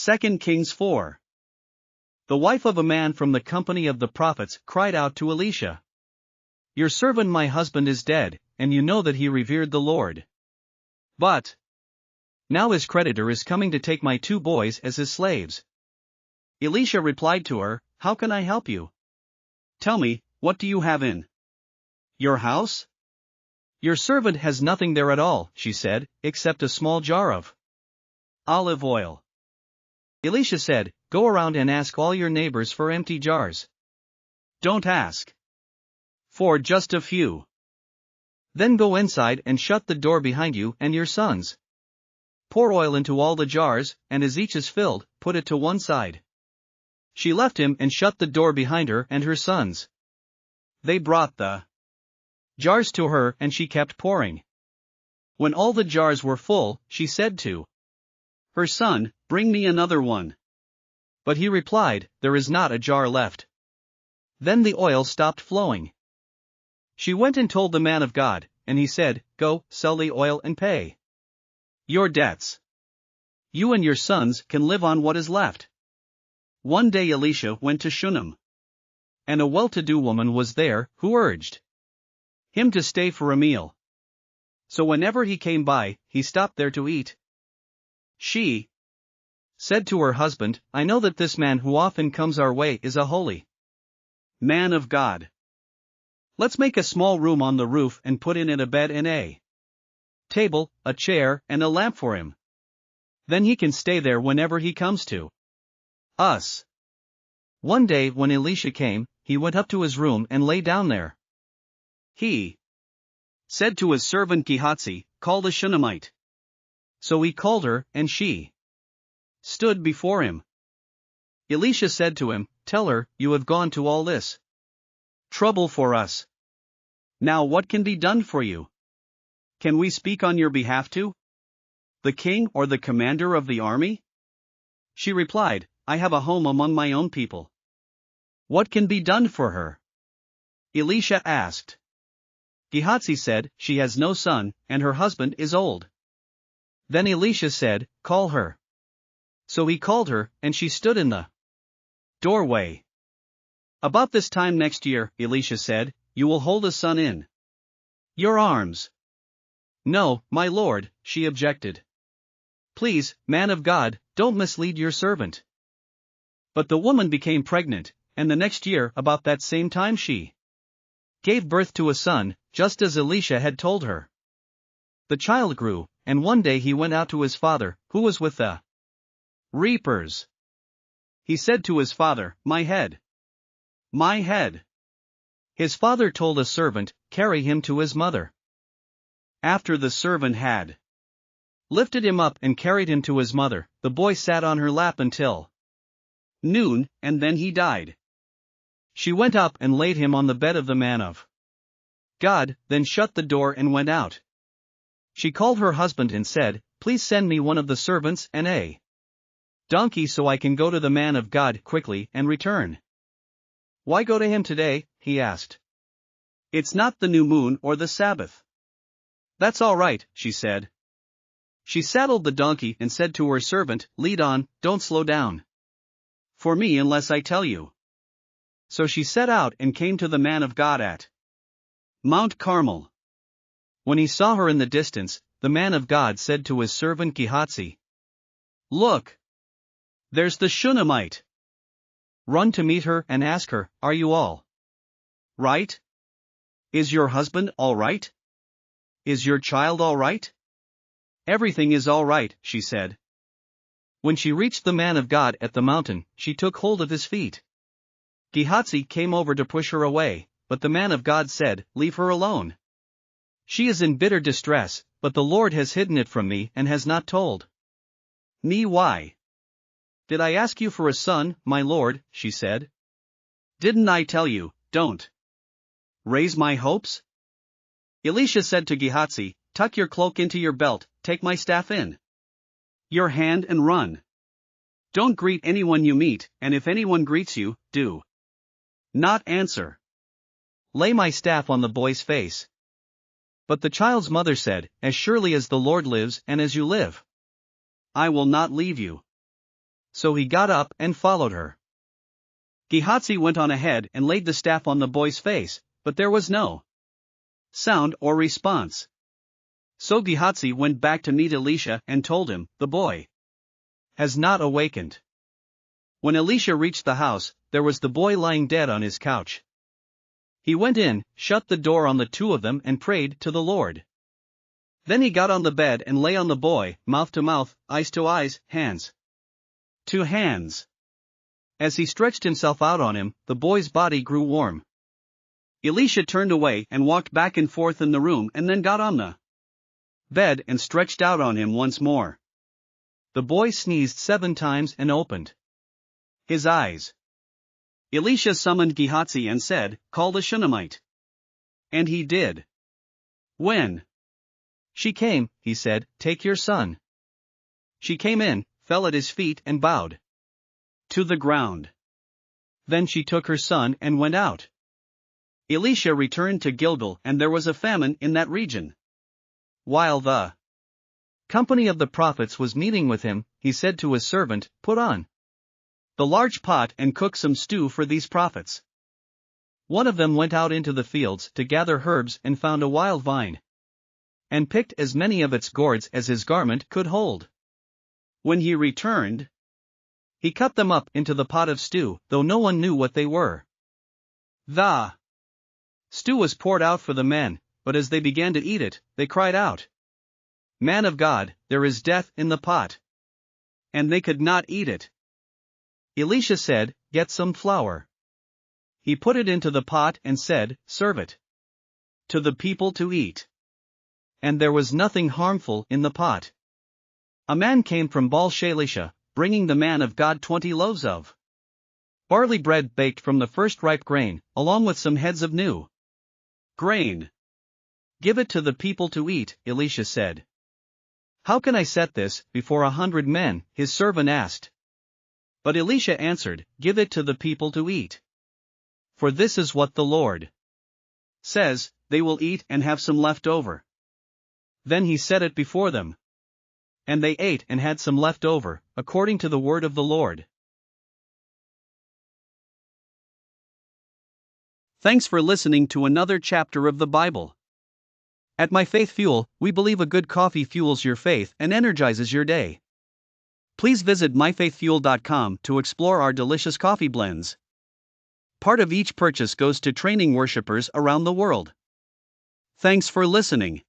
2 Kings 4. The wife of a man from the company of the prophets cried out to Elisha, "Your servant my husband is dead, and you know that he revered the Lord. But now his creditor is coming to take my 2 boys as his slaves." Elisha replied to her, "How can I help you? Tell me, what do you have in your house?" "Your servant has nothing there at all," she said, "except a small jar of olive oil." Elisha said, "Go around and ask all your neighbors for empty jars. Don't ask for just a few. Then go inside and shut the door behind you and your sons. Pour oil into all the jars, and as each is filled, put it to one side." She left him and shut the door behind her and her sons. They brought the jars to her and she kept pouring. When all the jars were full, she said to her son, "Bring me another one." But he replied, "There is not a jar left." Then the oil stopped flowing. She went and told the man of God, and he said, "Go, sell the oil and pay your debts. You and your sons can live on what is left." One day Elisha went to Shunem, and a well-to-do woman was there, who urged him to stay for a meal. So whenever he came by, he stopped there to eat. She said to her husband, "I know that this man who often comes our way is a holy man of God. Let's make a small room on the roof and put in it a bed and a table, a chair, and a lamp for him. Then he can stay there whenever he comes to us." One day when Elisha came, he went up to his room and lay down there. He said to his servant Gehazi, "Call the Shunammite." So he called her, and she stood before him. Elisha said to him, "Tell her, you have gone to all this trouble for us. Now what can be done for you? Can we speak on your behalf to the king or the commander of the army?" She replied, "I have a home among my own people." "What can be done for her?" Elisha asked. Gehazi said, "She has no son, and her husband is old." Then Elisha said, "Call her." So he called her, and she stood in the doorway. "About this time next year," Elisha said, "you will hold a son in your arms." "No, my lord," she objected. "Please, man of God, don't mislead your servant." But the woman became pregnant, and the next year about that same time she gave birth to a son, just as Elisha had told her. The child grew, and one day he went out to his father, who was with the reapers. He said to his father, "My head! My head!" His father told a servant, "Carry him to his mother." After the servant had lifted him up and carried him to his mother, the boy sat on her lap until noon, and then he died. She went up and laid him on the bed of the man of God, then shut the door and went out. She called her husband and said, "Please send me one of the servants and a donkey so I can go to the man of God quickly and return." "Why go to him today?" he asked. "It's not the new moon or the Sabbath." "That's all right," she said. She saddled the donkey and said to her servant, "Lead on, don't slow down for me unless I tell you." So she set out and came to the man of God at Mount Carmel. When he saw her in the distance, the man of God said to his servant Gehazi, "Look! There's the Shunammite. Run to meet her and ask her, 'Are you all right? Is your husband all right? Is your child all right?'" "Everything is all right," she said. When she reached the man of God at the mountain, she took hold of his feet. Gehazi came over to push her away, but the man of God said, "Leave her alone. She is in bitter distress, but the Lord has hidden it from me and has not told me why." "Did I ask you for a son, my lord?" she said. "Didn't I tell you, don't raise my hopes?" Elisha said to Gehazi, "Tuck your cloak into your belt, take my staff in your hand and run. Don't greet anyone you meet, and if anyone greets you, do not answer. Lay my staff on the boy's face." But the child's mother said, "As surely as the Lord lives and as you live, I will not leave you." So he got up and followed her. Gehazi went on ahead and laid the staff on the boy's face, but there was no sound or response. So Gehazi went back to meet Elisha and told him, "The boy has not awakened." When Elisha reached the house, there was the boy lying dead on his couch. He went in, shut the door on the two of them and prayed to the Lord. Then he got on the bed and lay on the boy, mouth to mouth, eyes to eyes, hands to hands. As he stretched himself out on him, the boy's body grew warm. Elisha turned away and walked back and forth in the room and then got on the bed and stretched out on him once more. The boy sneezed 7 times and opened his eyes. Elisha summoned Gehazi and said, "Call the Shunammite." And he did. When she came, he said, "Take your son." She came in, fell at his feet and bowed to the ground. Then she took her son and went out. Elisha returned to Gilgal, and there was a famine in that region. While the company of the prophets was meeting with him, he said to his servant, "Put on the large pot and cook some stew for these prophets." One of them went out into the fields to gather herbs and found a wild vine, and picked as many of its gourds as his garment could hold. When he returned, he cut them up into the pot of stew, though no one knew what they were. The stew was poured out for the men, but as they began to eat it, they cried out, "Man of God, there is death in the pot." And they could not eat it. Elisha said, "Get some flour." He put it into the pot and said, "Serve it to the people to eat." And there was nothing harmful in the pot. A man came from Baal-Shalisha, bringing the man of God 20 loaves of barley bread baked from the first ripe grain, along with some heads of new grain. "Give it to the people to eat," Elisha said. "How can I set this before 100 men?" his servant asked. But Elisha answered, "Give it to the people to eat. For this is what the Lord says, they will eat and have some left over." Then he set it before them. And they ate and had some left over, according to the word of the Lord. Thanks for listening to another chapter of the Bible. At My Faith Fuel, we believe a good coffee fuels your faith and energizes your day. Please visit myfaithfuel.com to explore our delicious coffee blends. Part of each purchase goes to training worshipers around the world. Thanks for listening.